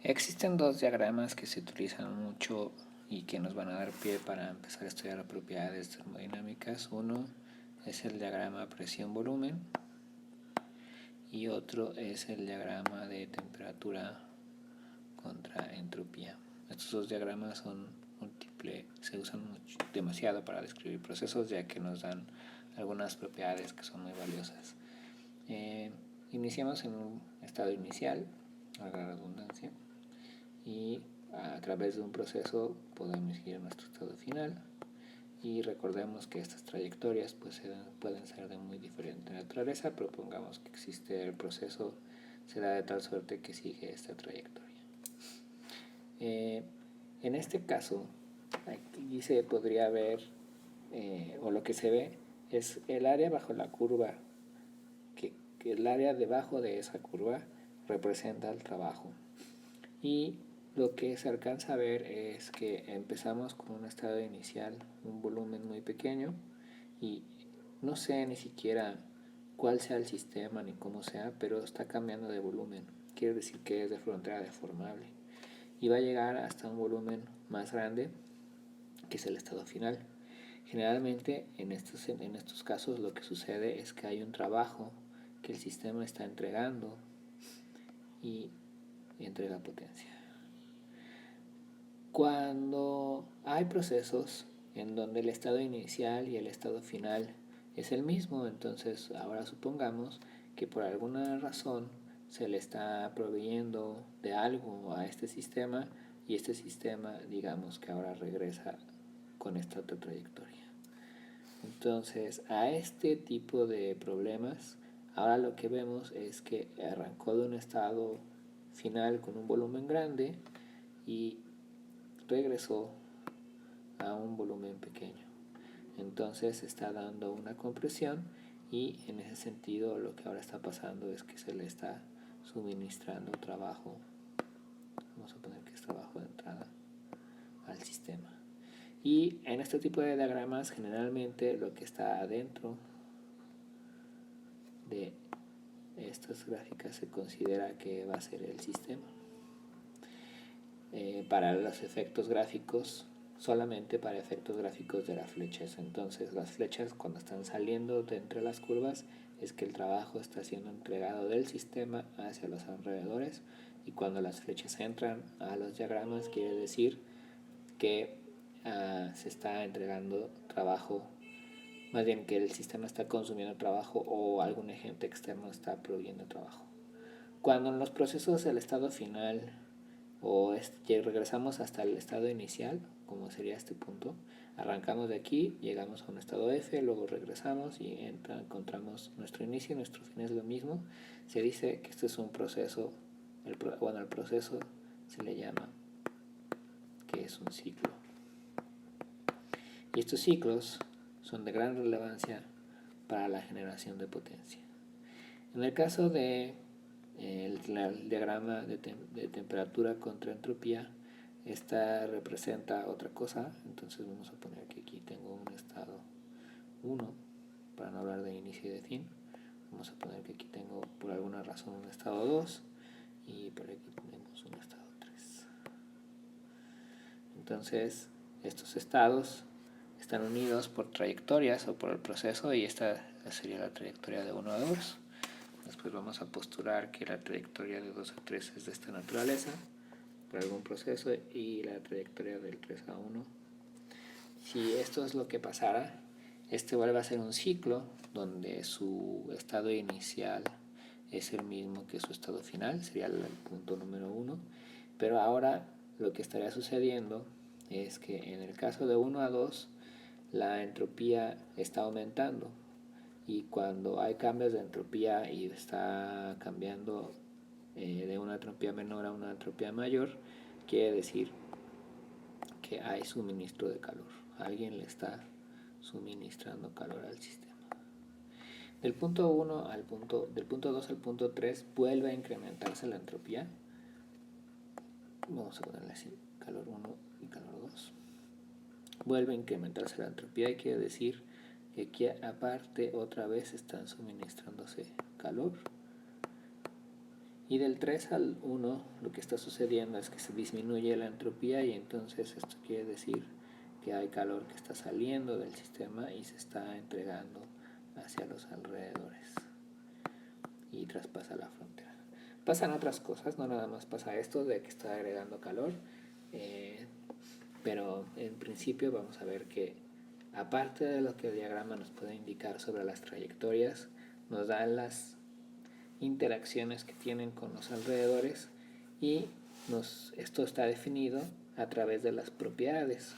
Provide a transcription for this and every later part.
Existen dos diagramas que se utilizan mucho y que nos van a dar pie para empezar a estudiar propiedades termodinámicas. Uno es el diagrama presión-volumen y otro es el diagrama de temperatura contra entropía. Estos dos diagramas se usan demasiado para describir procesos, ya que nos dan algunas propiedades que son muy valiosas. Iniciamos en un estado inicial, a la redundancia, y a través de un proceso podemos ir a nuestro estado final. Y recordemos que estas trayectorias pueden ser de muy diferente naturaleza, pero pongamos que existe el proceso, se da de tal suerte que sigue esta trayectoria. En este caso, aquí se podría ver, o lo que se ve, es el área bajo la curva, que el área debajo de esa curva representa el trabajo. Y lo que se alcanza a ver es que empezamos con un estado inicial, un volumen muy pequeño, y no sé ni siquiera cuál sea el sistema ni cómo sea, pero está cambiando de volumen. Quiere decir que es de frontera deformable y va a llegar hasta un volumen más grande, que es el estado final. Generalmente en estos casos lo que sucede es que hay un trabajo que el sistema está entregando y entrega potencia. Cuando hay procesos en donde el estado inicial y el estado final es el mismo, entonces ahora supongamos que por alguna razón se le está proveyendo de algo a este sistema y este sistema, digamos que ahora regresa con esta otra trayectoria. Entonces, a este tipo de problemas, ahora lo que vemos es que arrancó de un estado final con un volumen grande y regresó a un volumen pequeño. Entonces está dando una compresión y en ese sentido lo que ahora está pasando es que se le está suministrando trabajo, vamos a poner que es trabajo de entrada al sistema. Y en este tipo de diagramas generalmente lo que está adentro de estas gráficas se considera que va a ser el sistema. Para los efectos gráficos, solamente para efectos gráficos de las flechas. Entonces las flechas cuando están saliendo de entre las curvas es que el trabajo está siendo entregado del sistema hacia los alrededores, y cuando las flechas entran a los diagramas quiere decir que se está entregando trabajo, más bien que el sistema está consumiendo trabajo o algún agente externo está proveyendo trabajo. Cuando en los procesos el estado final o regresamos hasta el estado inicial, como sería este punto, arrancamos de aquí, llegamos a un estado F, luego regresamos y encontramos nuestro inicio y nuestro fin es lo mismo. Se dice que este es un proceso, el proceso se le llama que es un ciclo. Y estos ciclos son de gran relevancia para la generación de potencia. En el caso de el diagrama de temperatura contra entropía, esta representa otra cosa. Entonces vamos a poner que aquí tengo un estado 1 para no hablar de inicio y de fin. Vamos a poner que aquí tengo por alguna razón un estado 2 y por aquí tenemos un estado 3. Entonces estos estados están unidos por trayectorias o por el proceso, y esta sería la trayectoria de 1 a 2. Después vamos a postular que la trayectoria de 2 a 3 es de esta naturaleza por algún proceso, y la trayectoria del 3 a 1. Si esto es lo que pasara, este vuelve a ser un ciclo donde su estado inicial es el mismo que su estado final, sería el punto número 1, pero ahora lo que estaría sucediendo es que en el caso de 1 a 2 la entropía está aumentando, y cuando hay cambios de entropía y está cambiando de una entropía menor a una entropía mayor, quiere decir que hay suministro de calor. Alguien le está suministrando calor al sistema. Del punto 1 al del punto 2 al punto 3 vuelve a incrementarse la entropía. Vamos a ponerle así, calor 1 y calor 2. Vuelve a incrementarse la entropía y quiere decir que aquí aparte otra vez están suministrándose calor, Y del 3 al 1 lo que está sucediendo es que se disminuye la entropía, y entonces esto quiere decir que hay calor que está saliendo del sistema y se está entregando hacia los alrededores y traspasa la frontera. Pasan otras cosas, no nada más pasa esto de que está agregando calor, pero en principio vamos a ver que aparte de lo que el diagrama nos puede indicar sobre las trayectorias, nos da las interacciones que tienen con los alrededores, y esto está definido a través de las propiedades.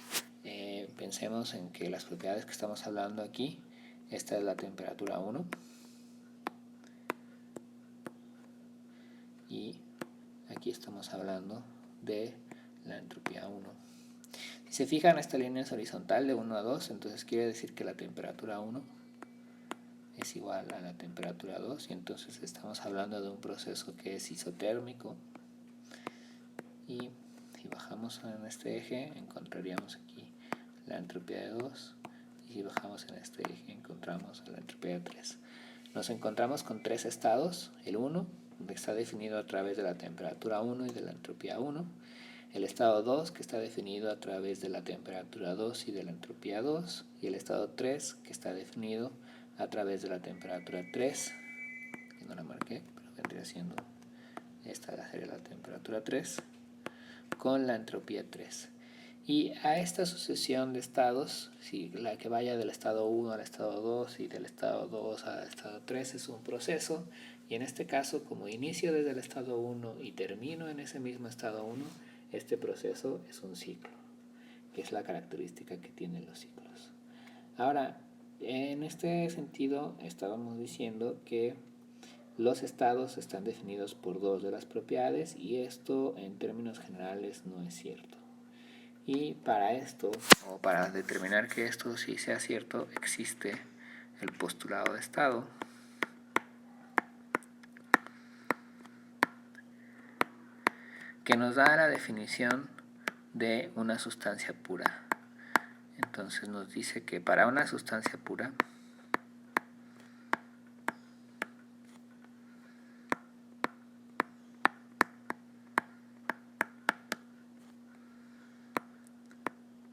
Pensemos en que las propiedades que estamos hablando aquí, esta es la temperatura 1 y aquí estamos hablando de la entropía 1. Si se fijan, esta línea es horizontal de 1 a 2, entonces quiere decir que la temperatura 1 es igual a la temperatura 2, y entonces estamos hablando de un proceso que es isotérmico. Y si bajamos en este eje encontraríamos aquí la entropía de 2, y si bajamos en este eje encontramos la entropía de 3. Nos encontramos con tres estados: el 1, que está definido a través de la temperatura 1 y de la entropía 1; el estado 2, que está definido a través de la temperatura 2 y de la entropía 2; y el estado 3, que está definido a través de la temperatura 3, que no la marqué, pero vendría siendo esta, sería la temperatura 3, con la entropía 3. Y a esta sucesión de estados, si la que vaya del estado 1 al estado 2 y del estado 2 al estado 3 es un proceso, y en este caso, como inicio desde el estado 1 y termino en ese mismo estado 1, este proceso es un ciclo, que es la característica que tienen los ciclos. Ahora, en este sentido estábamos diciendo que los estados están definidos por dos de las propiedades, y esto en términos generales no es cierto. Y para esto, o para determinar que esto sí sea cierto, existe el postulado de estado, que nos da la definición de una sustancia pura. Entonces nos dice que para una sustancia pura,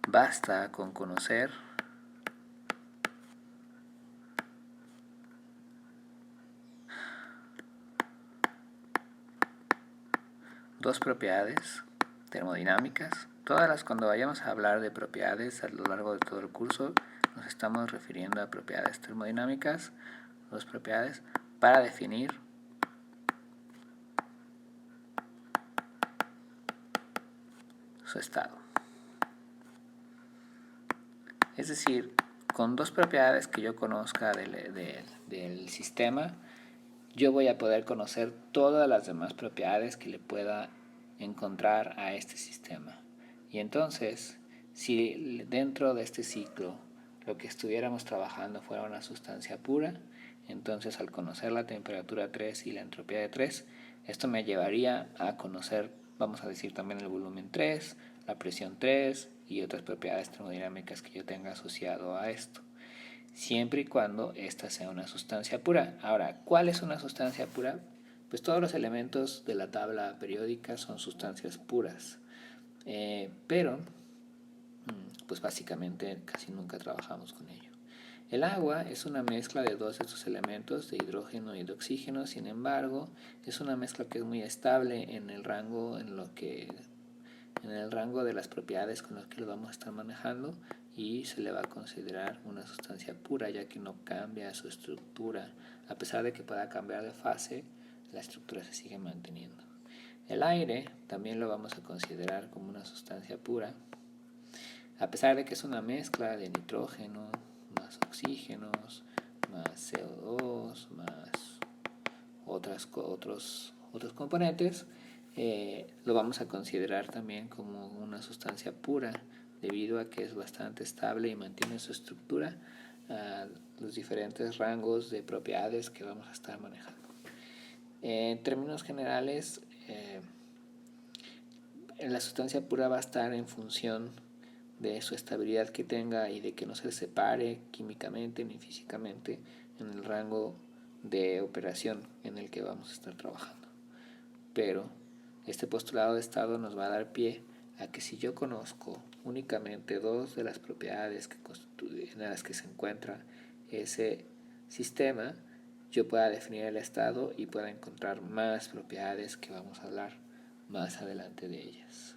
basta con conocer dos propiedades termodinámicas. Cuando vayamos a hablar de propiedades a lo largo de todo el curso, nos estamos refiriendo a propiedades termodinámicas, dos propiedades, para definir su estado. Es decir, con dos propiedades que yo conozca del sistema, yo voy a poder conocer todas las demás propiedades que le pueda encontrar a este sistema. Y entonces, si dentro de este ciclo lo que estuviéramos trabajando fuera una sustancia pura, entonces al conocer la temperatura 3 y la entropía de 3, esto me llevaría a conocer, vamos a decir, también el volumen 3, la presión 3 y otras propiedades termodinámicas que yo tenga asociado a esto, siempre y cuando esta sea una sustancia pura. Ahora, ¿cuál es una sustancia pura? Pues todos los elementos de la tabla periódica son sustancias puras, pero pues básicamente casi nunca trabajamos con ello. El agua es una mezcla de dos de estos elementos, de hidrógeno y de oxígeno. Sin embargo, es una mezcla que es muy estable en el rango de las propiedades con las que lo vamos a estar manejando, y se le va a considerar una sustancia pura, ya que no cambia su estructura. A pesar de que pueda cambiar de fase, la estructura se sigue manteniendo. El aire también lo vamos a considerar como una sustancia pura, a pesar de que es una mezcla de nitrógeno más oxígenos más CO2 más otros componentes. Lo vamos a considerar también como una sustancia pura, debido a que es bastante estable y mantiene su estructura a los diferentes rangos de propiedades que vamos a estar manejando. En términos generales, la sustancia pura va a estar en función de su estabilidad que tenga y de que no se separe químicamente ni físicamente en el rango de operación en el que vamos a estar trabajando. pero este postulado de estado nos va a dar pie a que si yo conozco únicamente dos de las propiedades en las que se encuentra ese sistema, yo pueda definir el estado y pueda encontrar más propiedades que vamos a hablar más adelante de ellas.